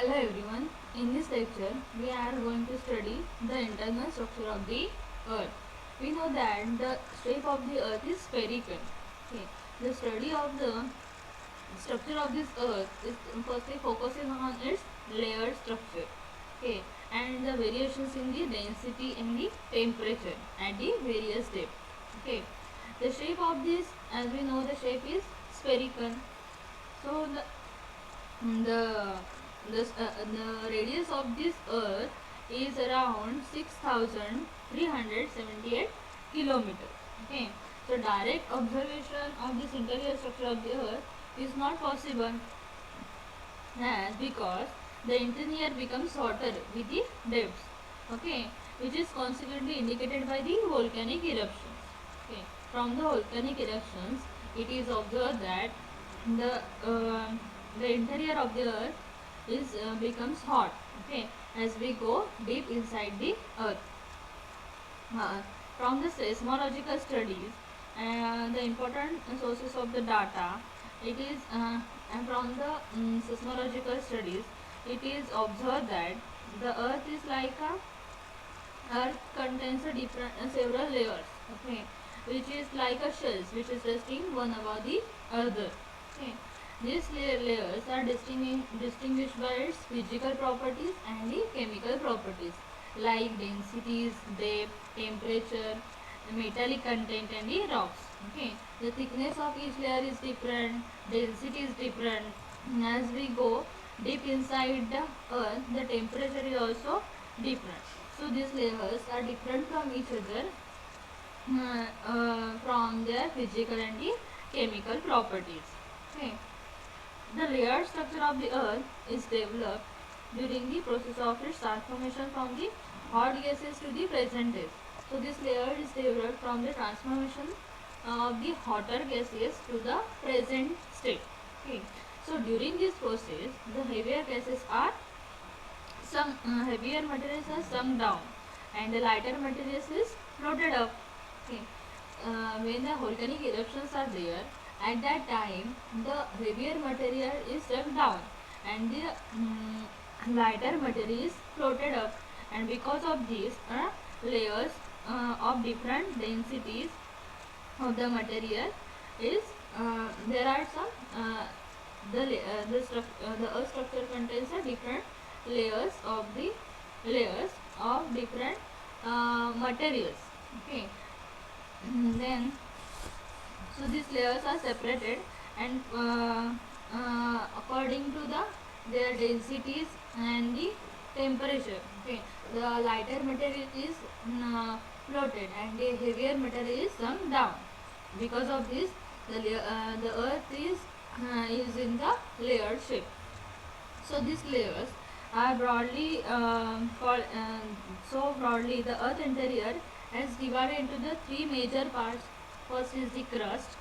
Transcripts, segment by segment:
Hello everyone. In this lecture, we are going to study the internal structure of the Earth. We know that the shape of the Earth is spherical. Okay. The study of the structure of this Earth is firstly focusing on its layered structure. Okay. And the variations in the density and the temperature at the various depths. Okay. The shape of this, as we know, the shape is spherical. So the the radius of this earth is around 6378 kilometers. Okay, so direct observation of this interior structure of the earth is not possible, as because the interior becomes hotter with the depths. Okay, which is consequently indicated by the volcanic eruptions. Okay, from the volcanic eruptions it is observed that the uh, the interior of the earth is becomes hot. Okay, as we go deep inside the earth. uh, from the seismological studies and the important sources of the data, it is and from the seismological studies it is observed that the earth is like a earth contains a different several layers. Okay, which is like a shells which is resting one above the other. Okay, these layers are distinguished by its physical properties and the chemical properties like densities, depth, temperature, metallic content and the rocks. Okay, the thickness of each layer is different, density is different. As we go deep inside the earth, the temperature is also different. So these layers are different from each other from their physical and the chemical properties. Okay. The layered structure of the earth is developed during the process of its transformation from the hot gases to the present days. So this layer is developed from the transformation of the hotter gases to the present state. Okay. So during this process, the heavier gases are some heavier materials are sunk down and the lighter materials is floated up. Okay. When the volcanic eruptions are there, at that time the heavier material is sunk down and the lighter material is floated up, and because of these layers of different densities of the material is there are some the earth structure contains a different layers of different materials. Okay. Then so these layers are separated and according to their densities and the temperature. Okay, the lighter material is floated and the heavier material is sunk down. Because of this, the earth is in the layered shape. So these layers are broadly called broadly the earth interior is divided into the three major parts. First is the crust,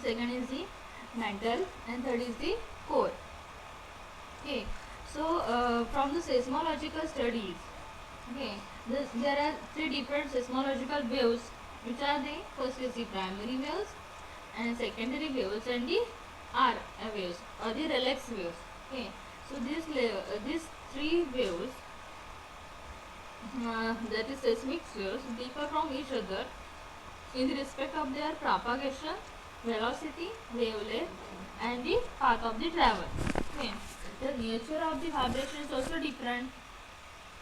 second is the mantle, and third is the core. Okay, so from the seismological studies, okay, there are three different seismological waves, which are the first is the primary waves, and secondary waves, and the R waves or the relax waves. Okay, so these three waves, that is seismic waves, differ from each other in respect of their propagation, velocity, wavelength, and the path of the travel. Okay. The nature of the vibration is also different,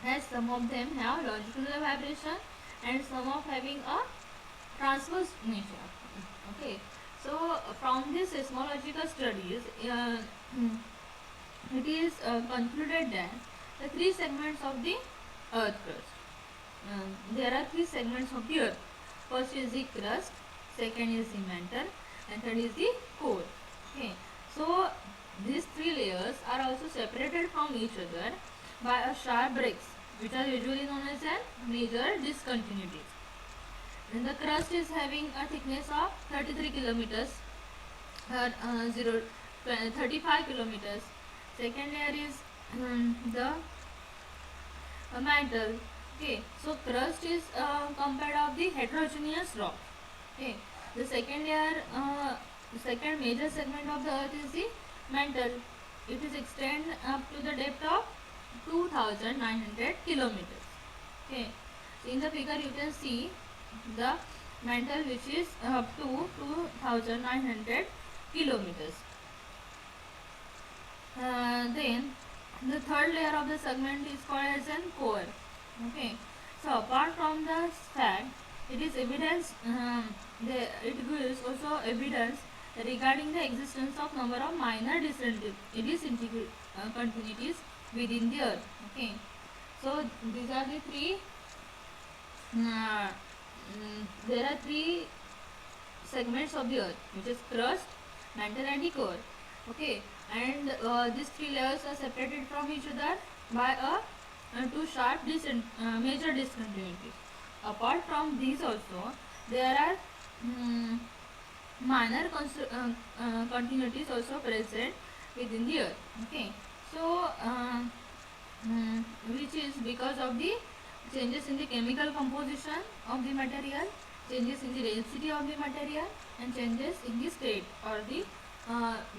as some of them have longitudinal vibration and some of having a transverse nature. Okay. So from these seismological studies, it is concluded that the three segments of the earth crust. There are three segments of the earth. First is the crust, second is the mantle, and third is the core. Okay. So these three layers are also separated from each other by a sharp breaks, which are usually known as a major discontinuities. And the crust is having a thickness of 33 kilometers, 35 kilometers. Second layer is the mantle. Okay, so crust is composed of the heterogeneous rock. Okay, the second layer, the second major segment of the earth is the mantle. it is extend up to the depth of 2,900 kilometers. Okay, so in the figure you can see the mantle which is up to 2,900 kilometers. Then the third layer of the segment is called as an core. Okay, so apart from the fact, it is evidence. It gives also evidence regarding the existence of number of minor continuities within the Earth. Okay, so these are the three. There are three segments of the Earth, which is crust, mantle, and the core. Okay, and these three layers are separated from each other by two sharp major discontinuities. Apart from these also, there are minor continuities also present within the Earth. Okay, so which is because of the changes in the chemical composition of the material, changes in the density of the material, and changes in the state or the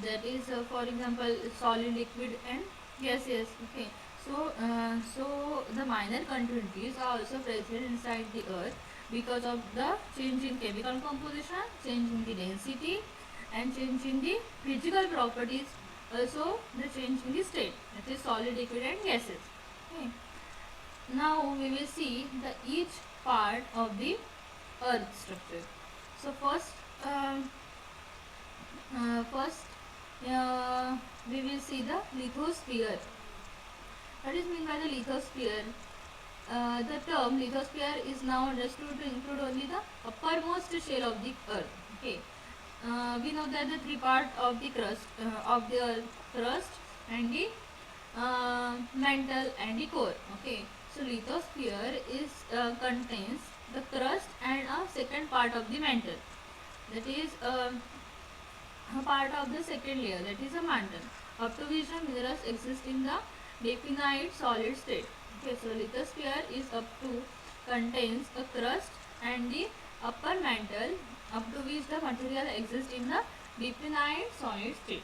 that is for example solid, liquid, and gaseous. Okay, so the minor continuities are also present inside the Earth because of the change in chemical composition, change in the density, and change in the physical properties, also the change in the state, that is solid, liquid, and gases. Okay, now we will see the each part of the Earth structure. So first we will see the lithosphere. What is meant by the lithosphere? The term lithosphere is now understood to include only the uppermost shell of the Earth. Okay, we know that the three part of the crust of the Earth, crust and the mantle and the core. Okay, so lithosphere is contains the crust and a second part of the mantle, that is a part of the second layer, that is a mantle, up to which the minerals exist in the definite solid state. Okay, so lithosphere is up to contains a crust and the upper mantle up to which the material exists in the definite solid state.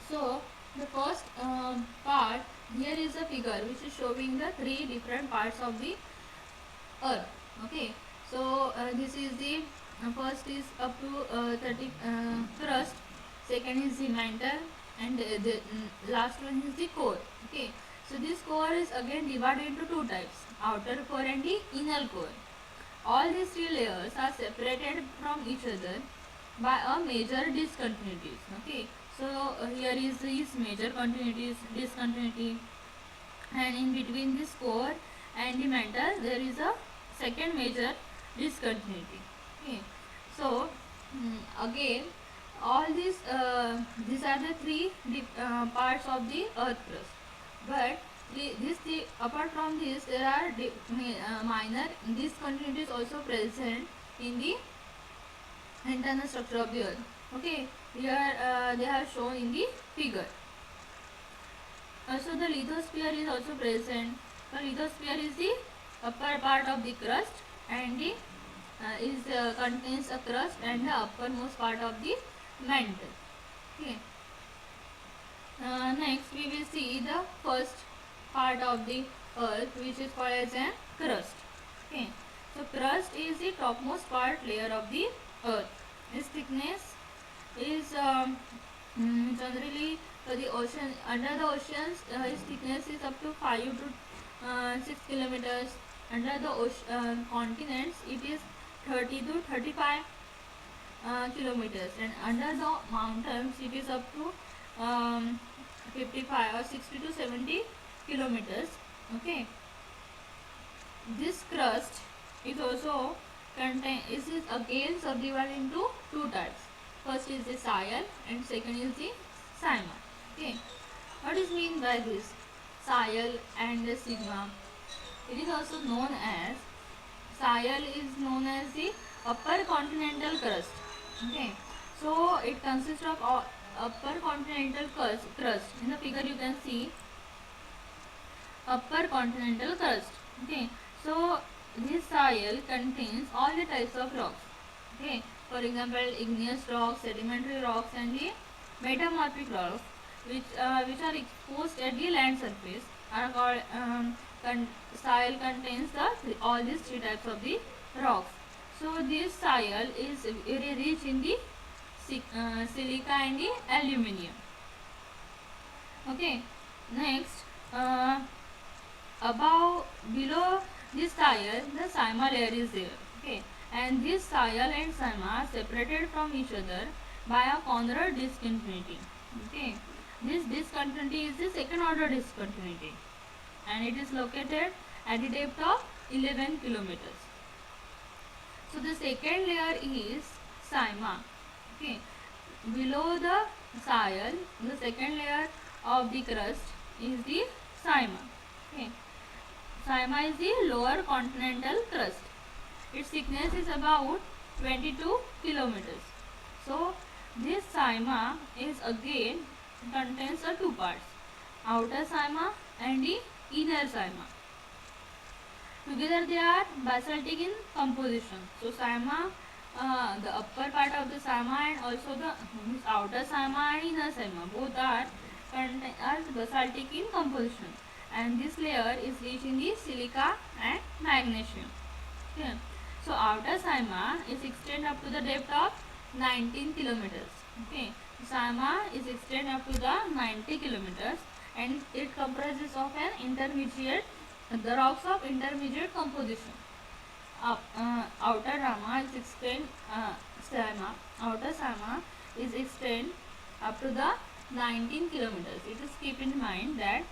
So the first part, here is a figure which is showing the three different parts of the Earth. Okay, so this is the first is up to 30 crust, second is the mantle, and the last one is the core. Okay, so this core is again divided into two types, outer core and the inner core. All these three layers are separated from each other by a major discontinuities. Okay, so here is this major continuities, discontinuity, and in between this core and the mantle there is a second major discontinuity. Okay, so again all these are the three parts of the Earth crust, but apart from this there are minor discontinuities also present in the internal structure of the Earth. Okay, here they are shown in the figure. So the lithosphere is also present. The lithosphere is the upper part of the crust and the contains a crust and the uppermost part of the mantle. Okay. Next we will see the first part of the Earth, which is called as a crust. Okay, so crust is the topmost part layer of the Earth. Its thickness is generally the ocean, under the oceans its thickness is up to 5 to 6 kilometers. Under the continents it is 30 to 35 kilometers, and under the mountains it is up to 55 or 60 to 70 kilometers. Okay, this crust is also is again subdivided into two types. First is the Sayal and second is the Sigma. Okay, what is mean by this Sayal and the Sigma? It is also known as Sayal is known as the upper continental crust. Okay, so it consists of upper continental crust. In the figure you can see upper continental crust. Okay, so this soil contains all the types of rocks. Okay, for example igneous rocks, sedimentary rocks, and the Metamorphic rocks, which are exposed at the land surface, are called soil contains all these three types of the rocks. So this soil is very rich in the silica and the aluminium. Okay, next, above below this soil, the Sima layer is there. Okay, and this soil and Sima are separated from each other by a corner discontinuity. Okay, this discontinuity is the second order discontinuity, and it is located at the depth of 11 kilometers. So the second layer is Sima. Okay, below the soil, the second layer of the crust is the Sima. Okay, Sima is the lower continental crust. Its thickness is about 22 kilometers. So this Sima is again contains two parts, outer Sima and the inner Sima. Together they are basaltic in composition. So Sima, the upper part of the Sima and also the outer Sima and inner Sima, both are basaltic in composition, and this layer is rich in the silica and magnesium. Okay. So outer Sima is extend up to the depth of 19 kilometers. Okay. Sima is extend up to the 90 kilometers, and it comprises of an intermediate, the rocks of intermediate composition. Outer Rama is extend Sima. Outer Sima is extend up to the 19 kilometers. It is keep in mind that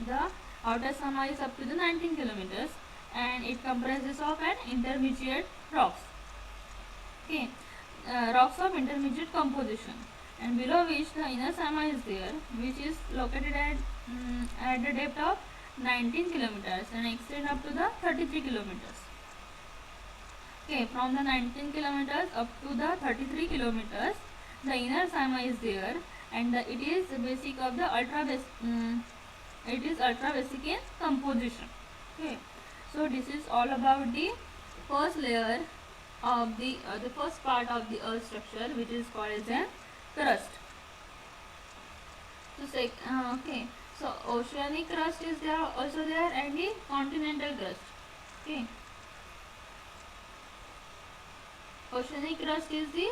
the outer Sima is up to the 19 kilometers, and it comprises of an intermediate rocks. Okay, rocks of intermediate composition, and below which the inner Sima is there, which is located at the depth of 19 kilometers and extend up to the 33 kilometers. Okay, from the 19 kilometers up to the 33 kilometers, the inner Sima is there, and it is basic of the it is ultra basic in composition. Okay, so this is all about the first layer of the first part of the earth structure, which is called as a crust. So okay, so oceanic crust is there also there, and the continental crust. Okay, oceanic crust is the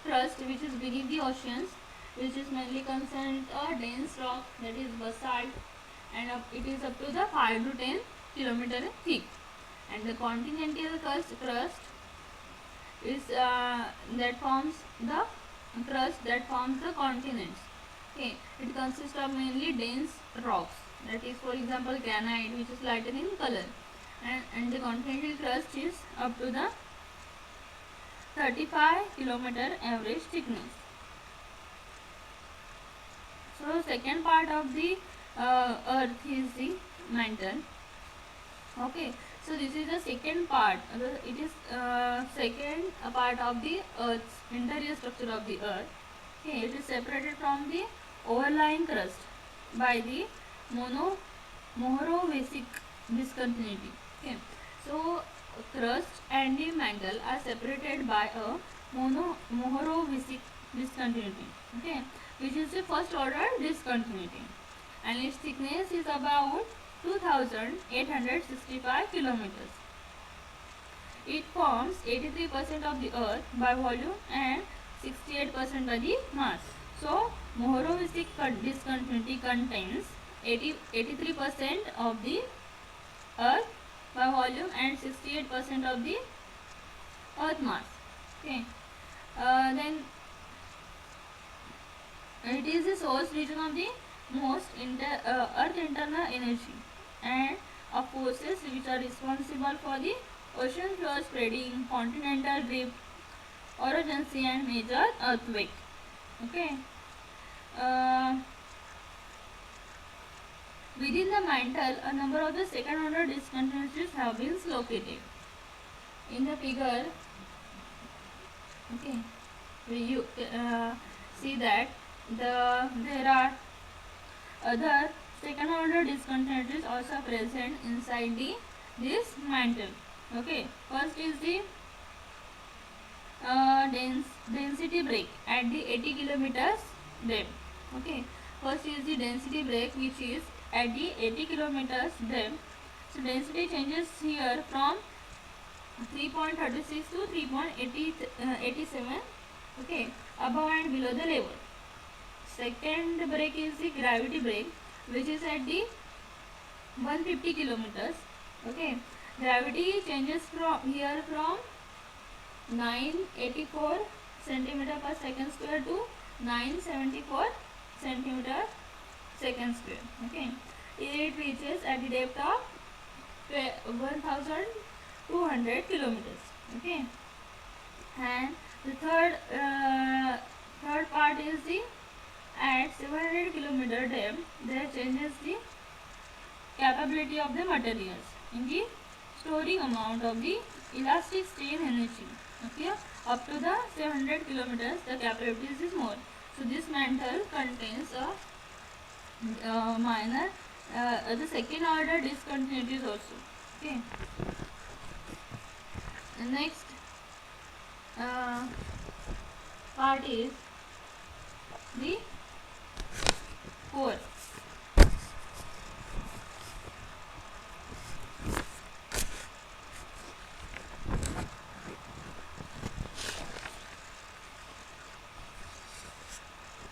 crust which is beneath the oceans, which is mainly concerned a dense rock, that is basalt, and it is up to the 5 to 10 kilometer thick. And the continental crust is that forms the crust that forms the continents. Okay, it consists of mainly dense rocks, that is for example granite, which is lighter in color, and the continental crust is up to the 35 kilometer average thickness. So second part of the earth is the mantle. Okay, so this is the second part. It is second part of the earth's interior structure of the earth. Okay, it is separated from the overlying crust by the Mohorovicic discontinuity. Okay, so crust and the mantle are separated by a Mohorovicic discontinuity. Okay, which is the first order discontinuity, and its thickness is about 2865 kilometers. It forms 83% of the earth by volume and 68% by the mass. So Mohorovicic discontinuity contains 83% of the earth by volume and 68% of the earth mass. Okay, then it is the source region of the most earth internal energy and of forces which are responsible for the ocean floor spreading, continental drift, orogeny and major earthquake. Okay, within the mantle, a number of the second order discontinuities have been located. In the figure, okay, you see that there are other second order discontinuities also present inside this mantle. Okay, first is the density break at the 80 kilometers depth. Okay, first is the density break, which is at the 80 kilometers depth. So density changes here from 3.36 to 3.87, okay, above and below the level. Second break is the gravity break, which is at the 150 kilometers. Okay, gravity changes from here from 984 centimeter per second square to 974 centimeter second square. Okay, it reaches at the depth of 1200 kilometers. Okay, and the third part is the at 700 kilometer depth there changes the capability of the materials in the storing amount of the elastic strain energy. Okay, up to the 700 kilometers the capability is more. So this mantle contains a minor the second order discontinuities also. Okay, the next uh, part is the core.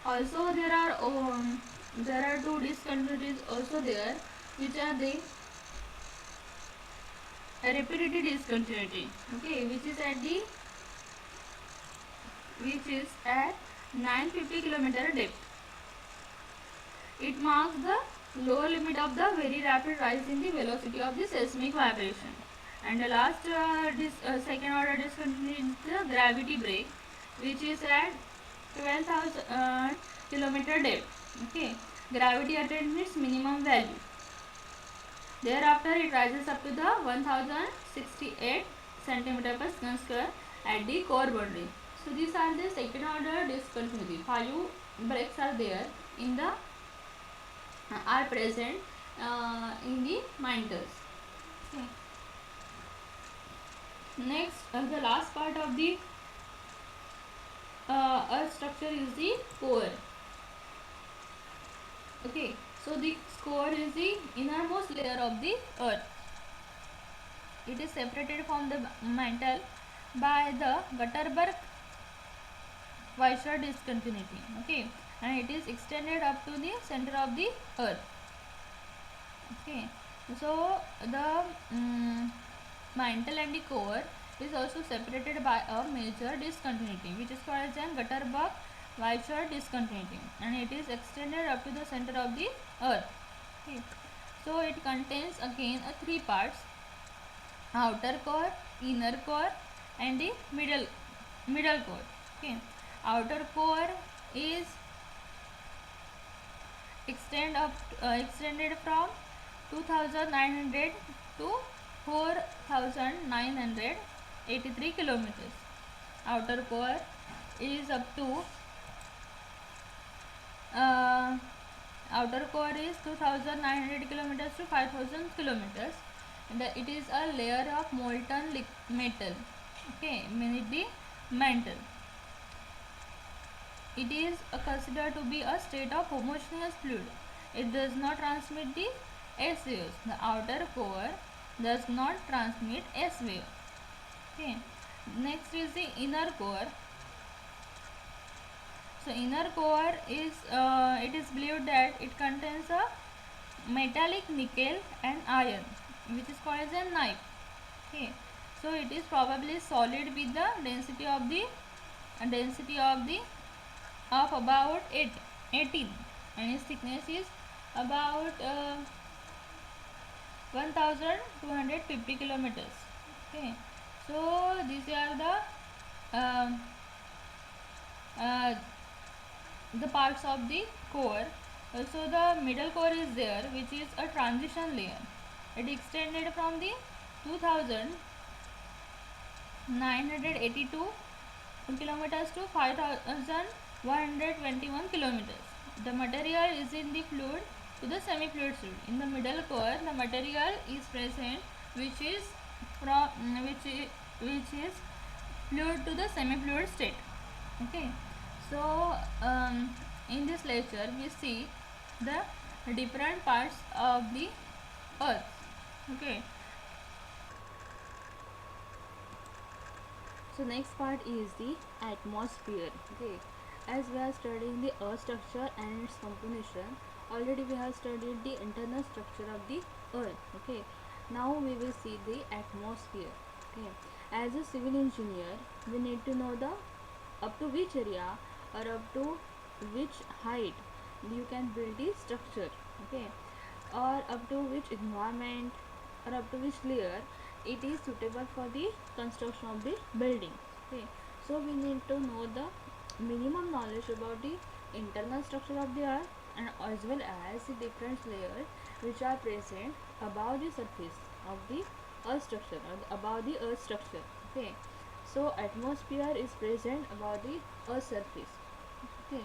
Also there are two discontinuities also there, which are the rapidity discontinuity. Okay, which is at 950 kilometer depth. It marks the lower limit of the very rapid rise in the velocity of the seismic vibration. And the last second order discontinuity is the gravity break, which is at 12,000 kilometer depth. Okay, gravity attains its minimum value. Thereafter, it rises up to the 1068 centimeter per second square at the core boundary. So these are the second order discontinuity. 5 breaks are there in the are present in the mantles. Okay. Next, the last part of the earth structure is the core. Okay, so the core is the innermost layer of the earth. It is separated from the mantle by the Gutenberg-Weisser discontinuity. Okay, and it is extended up to the center of the earth. Okay, so the mantle and the core is also separated by a major discontinuity, which is called as Gutenberg-Weisser discontinuity, and it is extended up to the center of the earth. Okay, so it contains again three parts: outer core, inner core, and the middle core. Okay, outer core is extended from 2900 to 4983 kilometers. Outer core is up to outer core is 2900 kilometers to 5000 kilometers, and it is a layer of molten metal. Okay, meaning the mantle. It is considered to be a state of homogeneous fluid. It does not transmit the S waves. The outer core does not transmit S wave. Okay. Next is the inner core. So inner core is it is believed that it contains a metallic nickel and iron, which is called as a knife. Okay. So it is probably solid with the density of about 18, and its thickness is about 1250 kilometers. Okay, so these are uh, the parts of the core. So the middle core is there, which is a transition layer. It extended from the 2982 kilometers to 5121 kilometers. The material is in the fluid to the semi-fluid state. In the middle core, the material is present, which is fluid to the semi-fluid state. Okay, so In this lecture, we see the different parts of the earth. Okay. So next part is the atmosphere. Okay. As we are studying the earth structure and its composition, already we have studied the internal structure of the earth. Okay. Now we will see the atmosphere. Okay. As a civil engineer, we need to know the up to which area or up to which height you can build the structure. Okay, or up to which environment or up to which layer it is suitable for the construction of the building. Okay, so we need to know the minimum knowledge about the internal structure of the earth and as well as the different layers which are present above the surface of the earth structure or above the earth structure. Okay, so atmosphere is present above the earth surface. Okay,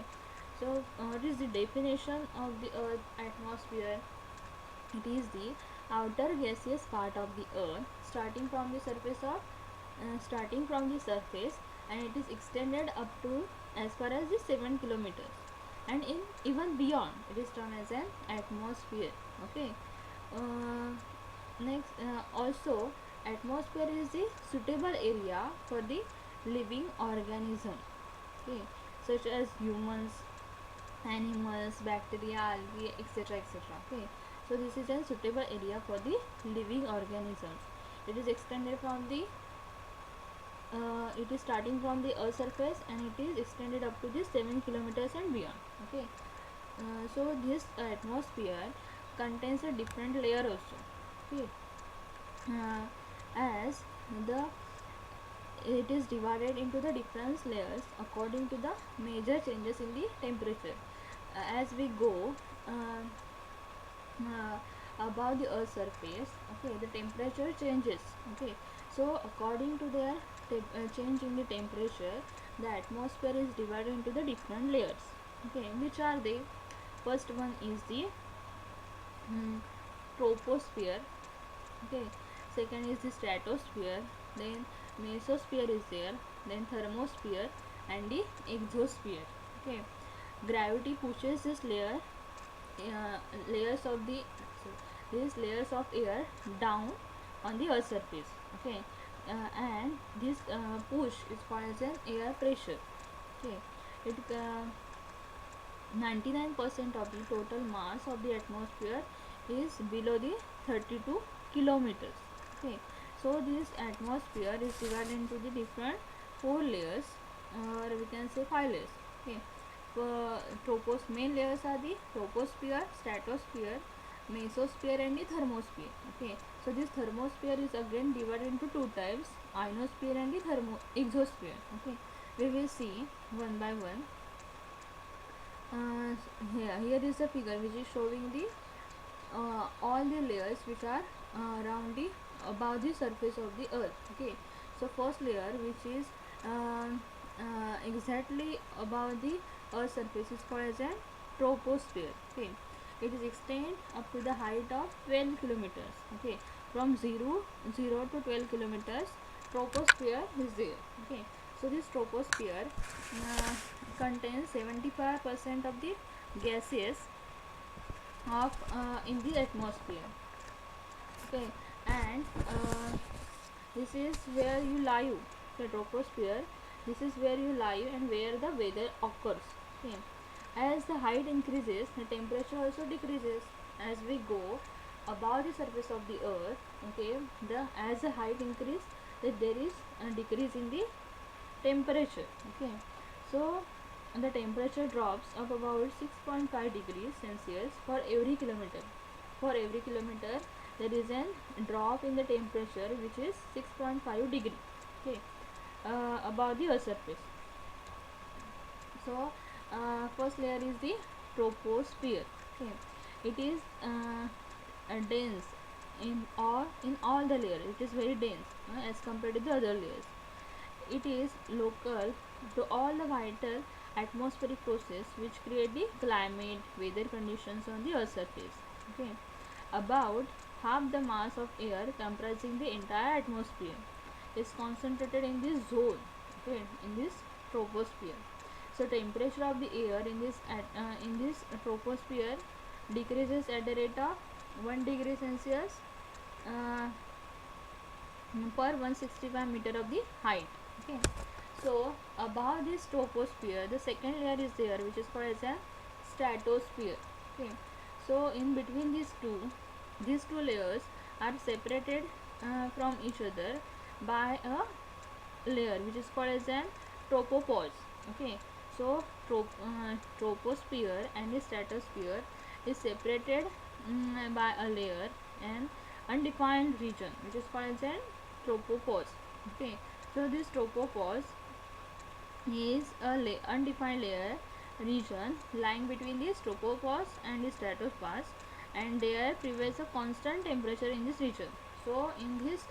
so what is the definition of the earth atmosphere? It is the outer gaseous part of the earth starting from the surface, and it is extended up to as far as the 7 kilometers, and in even beyond it is termed as an atmosphere. Okay, uh, next also atmosphere is the suitable area for the living organism, okay, such as humans, animals, bacteria, algae, etc., etc. Okay, so this is a suitable area for the living organisms. It is extended from the it is starting from the earth surface and it is extended up to the 7 kilometers and beyond. Okay, so this atmosphere contains a different layer also. Okay, as the it is divided into the different layers according to the major changes in the temperature. As we go above the earth surface, okay, the temperature changes. Okay, so according to their change in the temperature, the atmosphere is divided into the different layers. Okay, which are they? First one is the troposphere. Okay, second is the stratosphere, then mesosphere is there, then thermosphere and the exosphere. Okay, gravity pushes uh, layers of the these layers of air down on the earth surface. Okay, and this push is called as an air pressure. Okay, it 99% of the total mass of the atmosphere is below the 32 kilometers. Okay, so this atmosphere is divided into the different four layers, or we can say five layers. Okay, main layers are the troposphere, stratosphere, mesosphere and the thermosphere. Okay, so this thermosphere is again divided into two types, ionosphere and the exosphere. Okay, we will see one by one. Here is a figure which is showing the all the layers which are around the above the surface of the earth. Okay, so first layer which is exactly above the earth surface is called as a troposphere. Okay, it is extend up to the height of 12 kilometers. Okay, from 0 to 12 kilometers troposphere is there. Okay, so this troposphere contains 75% of the gases of in the atmosphere. Okay, and this is where you live, the troposphere. This is where you live and where the weather occurs. Okay, as the height increases, the temperature also decreases. As we go above the surface of the earth, okay, as the height increase, there is a decrease in the temperature. Okay, so the temperature drops of about 6.5 degrees Celsius for every kilometer. For every kilometer there is a drop in the temperature which is 6.5 degree. Okay, above the earth surface. So first layer is the troposphere. Okay, it is dense in all the layers. It is very dense as compared to the other layers. It is local to all the vital atmospheric process which create the climate, weather conditions on the earth surface. Okay, about half the mass of air comprising the entire atmosphere is concentrated in this zone. Okay, in this troposphere. So temperature of the air in this troposphere decreases at the rate of 1 degree Celsius uh, per 165 meter of the height. Okay, so above this troposphere the second layer is there, which is called as a stratosphere. Okay, so in between these two layers are separated from each other by a layer which is called as an tropopause. Okay, so troposphere and the stratosphere is separated by a layer and undefined region which is called as an tropopause. Okay, so this tropopause is a undefined layer region lying between the tropopause and the stratopause, and there prevails a constant temperature in this region. So in this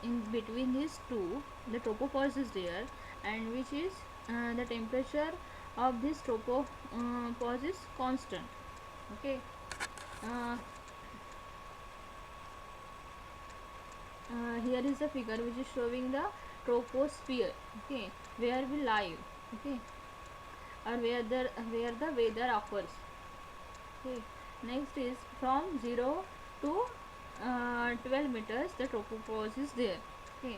in between these two the tropopause is there, and which is the temperature of this tropopause is constant. Okay, uh, here is a figure which is showing the troposphere. Okay, where we live. Okay, or where the weather occurs. Okay, next is from 0 to 12 meters the tropopause is there. Okay,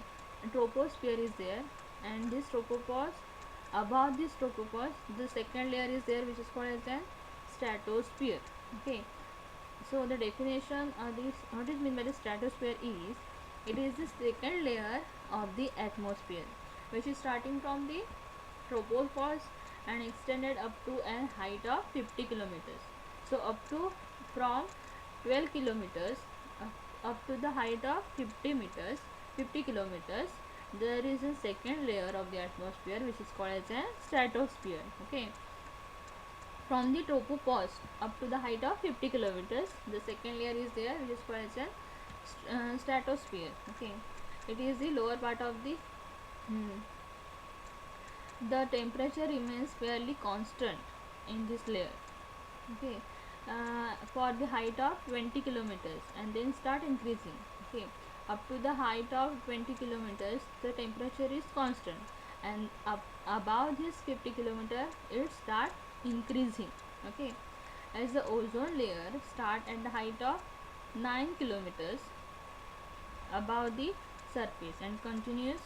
troposphere is there, and this tropopause, above this tropopause the second layer is there which is called as an stratosphere. Okay, so the definition of this, what is meant by the stratosphere is, it is the second layer of the atmosphere which is starting from the tropopause and extended up to a height of 50 kilometers. So up to from 12 kilometers up to the height of 50 kilometers, there is a second layer of the atmosphere which is called as a stratosphere. Okay, from the tropopause up to the height of 50 kilometers, the second layer is there which is called as a stratosphere. Okay, it is the lower part of the the temperature remains fairly constant in this layer. Okay, for the height of 20 kilometers and then start increasing. Okay, up to the height of 20 kilometers the temperature is constant, and up above this 50 kilometer it start increasing. Okay, as the ozone layer start at the height of 9 kilometers above the surface and continues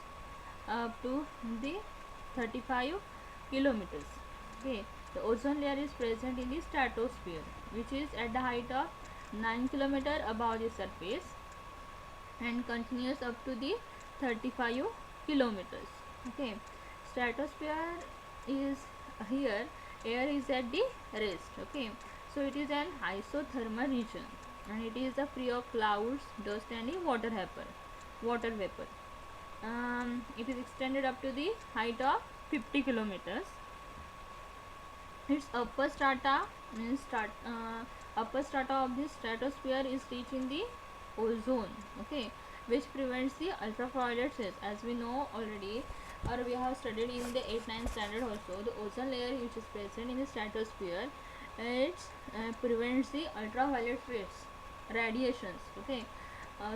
up to the 35 kilometers. Okay, the ozone layer is present in the stratosphere which is at the height of 9 kilometer above the surface and continues up to the 35 kilometers. Okay, stratosphere is here, air is at the rest. Okay, so it is an isothermal region and it is free of clouds, dust and the water vapor. It is extended up to the height of 50 kilometers. Its upper strata of the stratosphere is rich in the ozone. Okay, which prevents the ultraviolet rays. As we know already, or we have studied in the 8th-9th standard also, the ozone layer which is present in the stratosphere, it prevents the ultraviolet rays, radiations. Okay,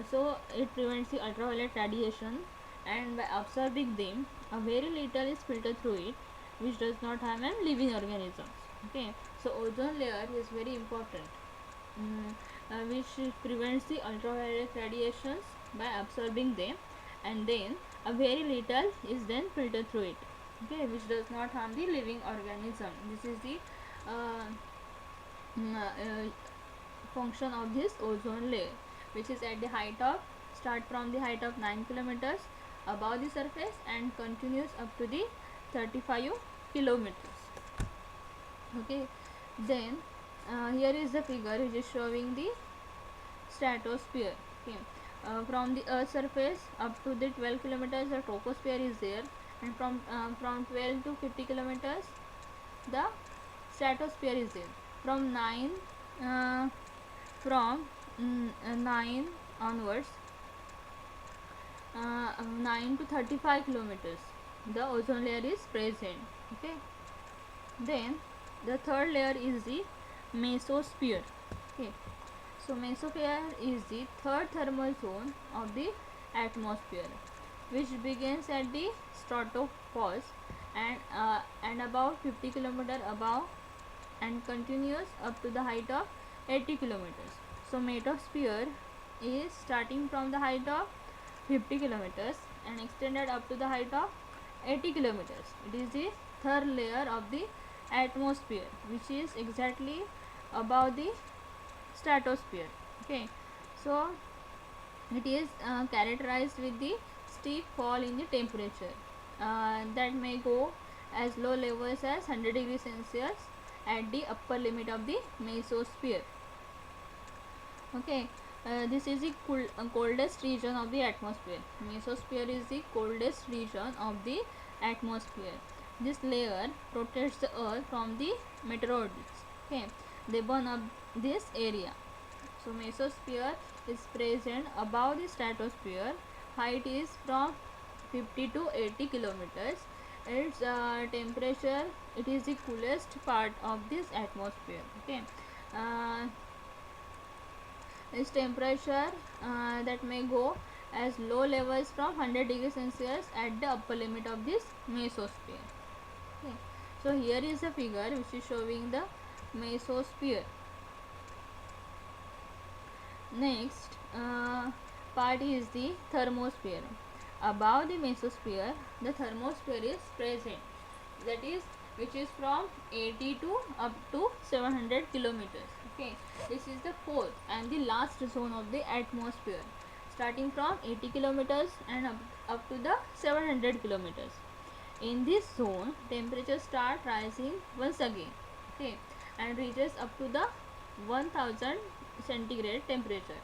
so it prevents the ultraviolet radiation, and by absorbing them a very little is filtered through it, which does not harm a living organisms. Okay, so ozone layer is very important, which prevents the ultraviolet radiations by absorbing them, and then a very little is then filtered through it. Okay, which does not harm the living organism. This is the uh, mm, uh, function of this ozone layer, which is at the height of, start from the height of 9 kilometers above the surface and continues up to the 35 kilometers. Okay, then here is the figure which is showing the stratosphere. Okay, from the earth surface up to the 12 kilometers the troposphere is there, and from 12 to 50 kilometers the stratosphere is there. From 9 uh, from 9 onwards, 9 to 35 kilometers the ozone layer is present. Okay, then the third layer is the mesosphere. Okay, so mesosphere is the third thermal zone of the atmosphere, which begins at the stratopause and about 50 kilometer above and continues up to the height of 80 kilometers. So mesosphere is starting from the height of 50 kilometers and extended up to the height of 80 kilometers. It is the third layer of the atmosphere, which is exactly above the stratosphere. Okay, so it is characterized with the steep fall in the temperature that may go as low levels as 100 degrees Celsius at the upper limit of the mesosphere. Okay, this is the coldest region of the atmosphere. Mesosphere is the coldest region of the atmosphere. This layer protects the earth from the meteoroids. Okay, they burn up this area. So mesosphere is present above the stratosphere. Height is from 50 to 80 kilometers. Its temperature, it is the coolest part of this atmosphere. Okay, uh, its temperature that may go as low levels from 100 degrees Celsius at the upper limit of this mesosphere. Okay, so here is a figure which is showing the mesosphere. Next part is the thermosphere. Above the mesosphere, the thermosphere is present. That is, which is from 80 to up to 700 kilometers. Okay, this is the fourth and the last zone of the atmosphere, starting from 80 kilometers and up to the 700 kilometers. In this zone, temperatures start rising once again. Okay, and reaches up to the 1000 centigrade temperature.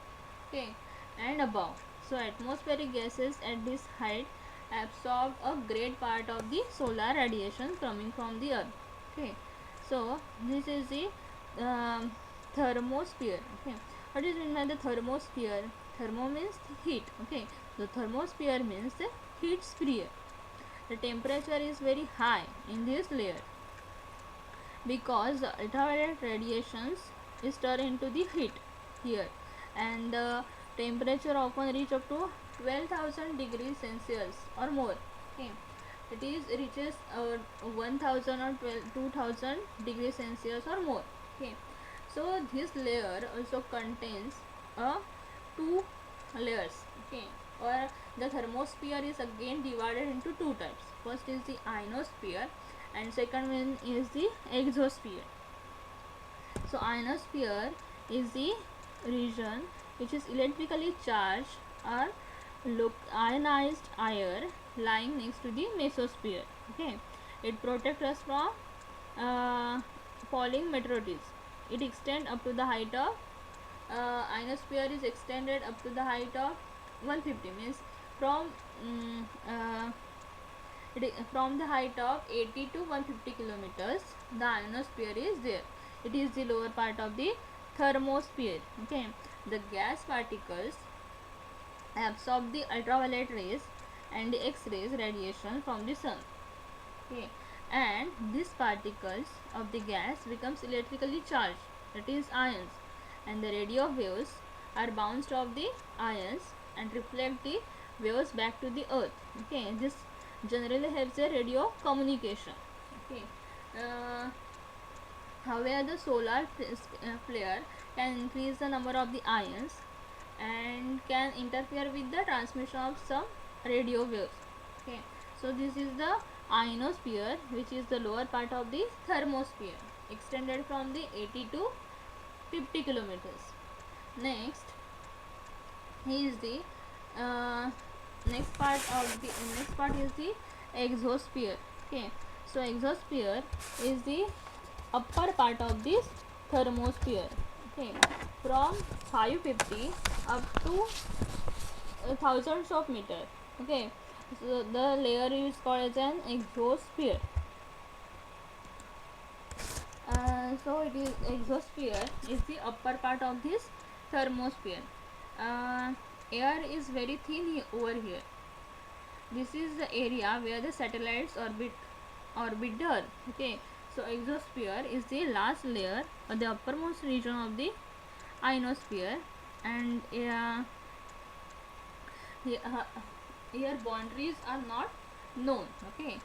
Okay, and above. So atmospheric gases at this height absorb a great part of the solar radiation coming from the earth. Okay, so this is the um, thermosphere. Okay, what is meant by the thermosphere? Thermo means heat. Okay, the thermosphere means the heat sphere. The temperature is very high in this layer because the ultraviolet radiations is turned into the heat here, and the temperature often reach up to 12,000 degrees Celsius or more. Okay, it is reaches 1000 or 2000 degrees Celsius or more. Okay, so this layer also contains two layers. Okay, or the thermosphere is again divided into two types. First is the ionosphere and second one is the exosphere. So ionosphere is the region which is electrically charged or ionized air lying next to the mesosphere. Okay, it protects us from falling meteorites. It extends up to the height of ionosphere is extended up to the height of 150, means from from the height of 80 to 150 kilometers the ionosphere is there. It is the lower part of the thermosphere. Okay, the gas particles absorb the ultraviolet rays and the x-rays radiation from the sun. Okay, and these particles of the gas becomes electrically charged, that is ions, and the radio waves are bounced off the ions and reflect the waves back to the earth. Okay, this generally helps the radio communication. Okay, however, the solar flare can increase the number of the ions and can interfere with the transmission of some radio waves. Okay, so this is the ionosphere, which is the lower part of the thermosphere, extended from the 80 to 50 kilometers. Next is the uh, next part is the exosphere. Okay, so exosphere is the upper part of this thermosphere. Okay, from 550 up to thousands of meters. Okay, so the layer is called as an exosphere. So it is exosphere is the upper part of this thermosphere. Air is very thin over here. This is the area where the satellites orbit the earth. Okay, so exosphere is the last layer or the uppermost region of the ionosphere, and here boundaries are not known. Okay,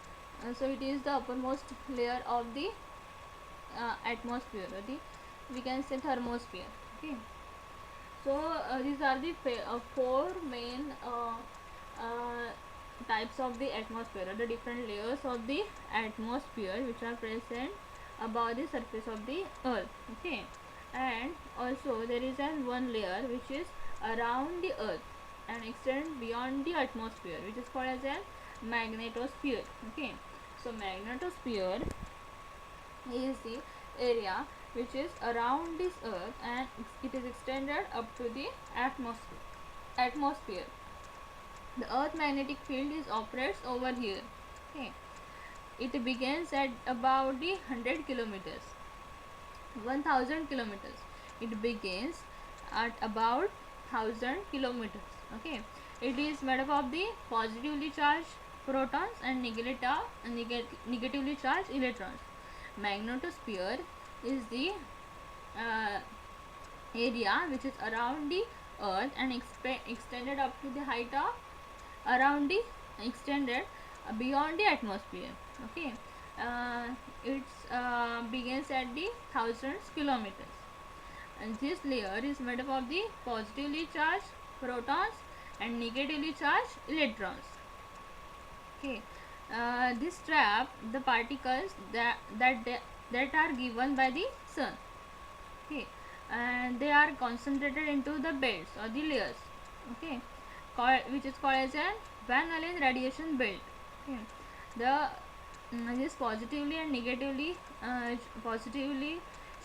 So it is the uppermost layer of the atmosphere, or the, we can say, thermosphere. Okay. So these are the four main uh, types of the atmosphere, or the different layers of the atmosphere which are present above the surface of the earth. Okay. And also there is an one layer which is around the earth and extend beyond the atmosphere, which is called as a magnetosphere. Okay. So magnetosphere is the area which is around this earth, and it is extended up to the atmosphere. The earth magnetic field is operates over here. Okay. It begins at about the 100 kilometers, 1000 kilometers. It begins at about 1000 kilometers. Okay. It is made up of the positively charged protons and negatively charged electrons. Magnetosphere is the uh, area which is around the earth and extended up to the height of around the extended beyond the atmosphere. Okay. uh, it's begins at the thousands kilometers, and this layer is made up of the positively charged protons and negatively charged electrons. Okay. This trap the particles that are given by the sun. Okay. And they are concentrated into the belts or the layers. Okay. Which is called as a Van Allen radiation belt. Okay. The this positively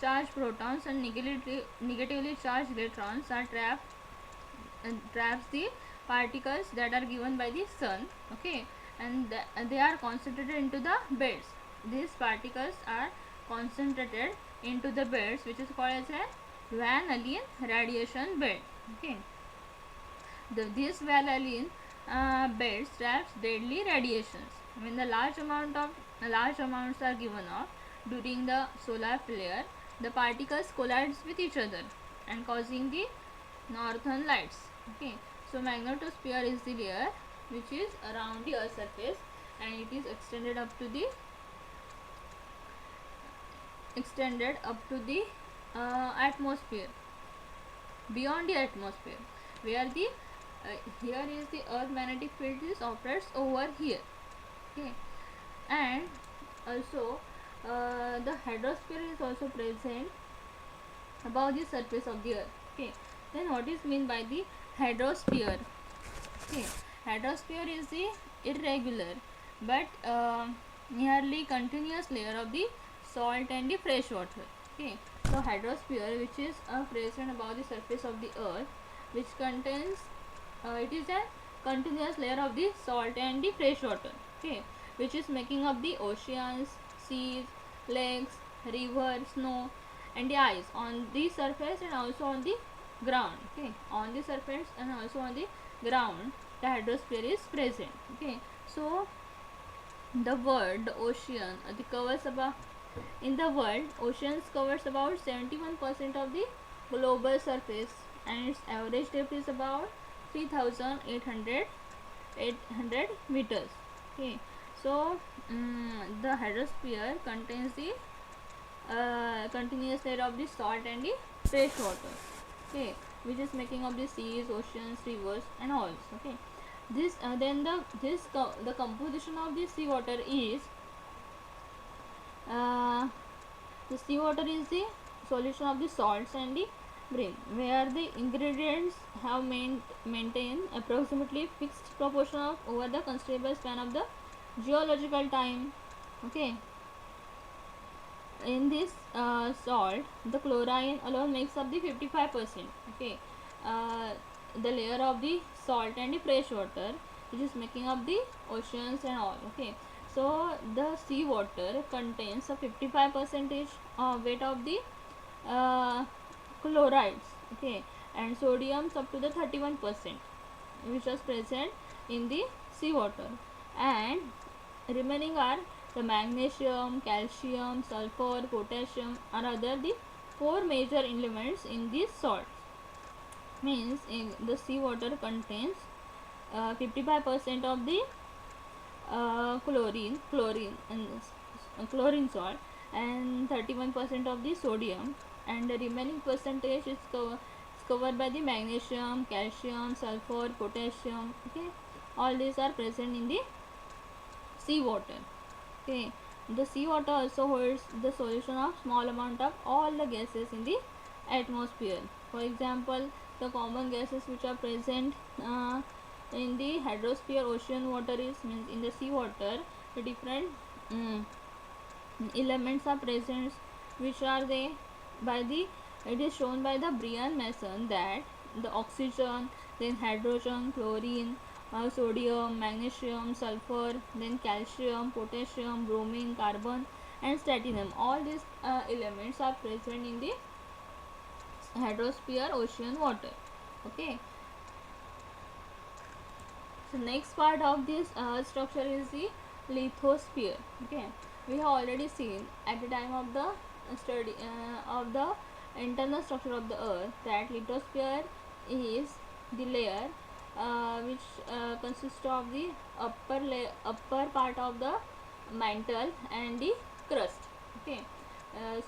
charged protons and negatively charged electrons are traps the particles that are given by the sun. Okay. And they are concentrated into the belts. These particles are concentrated into the belts, which is called as a Van Allen radiation belt. Okay. This Van Allen belts traps deadly radiations. When the large amounts are given off during the solar flare, the particles collides with each other and causing the northern lights. Okay. So magnetosphere is the layer which is around the earth's surface, and it is extended up to the atmosphere, beyond the atmosphere, where the here is the earth magnetic field is operates over here. Okay. And also the hydrosphere is also present above the surface of the earth. Okay. Then what is mean by the hydrosphere? Okay. Hydrosphere is the irregular but nearly continuous layer of the salt and the fresh water. Okay. So hydrosphere, which is present above the surface of the earth, which contains it is a continuous layer of the salt and the fresh water. Okay. Which is making up the oceans, seas, lakes, rivers, snow, and the ice on the surface and also on the ground. Okay. On the surface and also on the ground, the hydrosphere is present. Okay. So the ocean, the covers about in the world, oceans covers about 71% of the global surface, and its average depth is about 3,800 meters. Okay. So the hydrosphere contains the continuous layer of the salt and the fresh water. Okay. Which is making up the seas, oceans, rivers, and all. Okay. This then the composition of the seawater is the seawater is the solution of the salts and the brine, where the ingredients have maintained approximately fixed proportion of over the considerable span of the geological time. Okay. In this salt, the chlorine alone makes up the 55%. Okay. The layer of the salt and the fresh water, which is making up the oceans and all. Okay. So the sea water contains a 55 percentage weight of the uh, chlorides. Okay. And sodium up to the 31%, which was present in the sea water, and remaining are the magnesium, calcium, sulfur, potassium are other the four major elements in these salts. Means in the sea water contains 55% of the chlorine and chlorine salt, and 31% of the sodium, and the remaining percentage is covered by the magnesium, calcium, sulfur, potassium. Okay, all these are present in the seawater. Okay, the seawater also holds the solution of small amount of all the gases in the atmosphere. For example, the common gases which are present in the hydrosphere ocean water is means in the seawater, the different mm, elements are present, which are they by the it is shown by the Brian Mason that the oxygen, then hydrogen, chlorine, sodium, magnesium, sulfur, then calcium, potassium, bromine, carbon, and platinum, all these elements are present in the hydrosphere ocean water. Okay, so next part of this structure is the lithosphere. Okay, we have already seen at the time of the study of the internal structure of the earth that lithosphere is the layer which consists of the upper part of the mantle and the crust. Okay,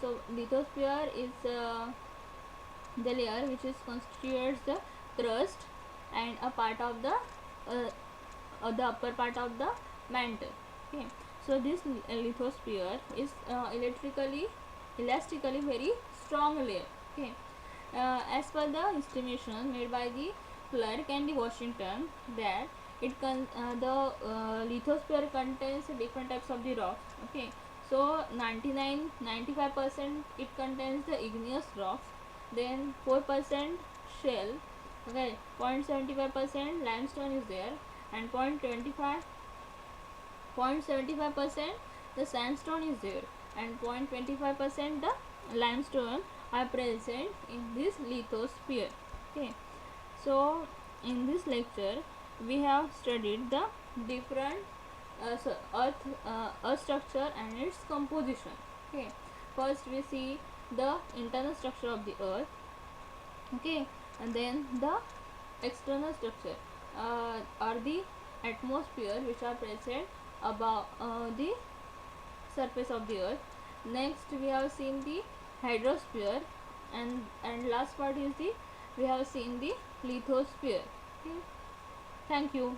so lithosphere is the layer which is constitutes the crust and a part of the upper part of the mantle. Okay, so this lithosphere is elastically very strong layer. Okay, as per the estimation made by the Clark and the Washington, that the lithosphere contains different types of the rocks. Okay, so 95% it contains the igneous rocks, then 4% shell. Okay, 0.75% limestone is there, and 0.75% the sandstone is there, and 0.25% the limestone are present in this lithosphere. Okay, so in this lecture we have studied the different earth structure and its composition. Okay, first we see the internal structure of the earth. Okay, and then the external structure are the atmosphere which are present above the surface of the earth. Next we have seen the hydrosphere, and last part is the we have seen the lithosphere. Okay, thank you.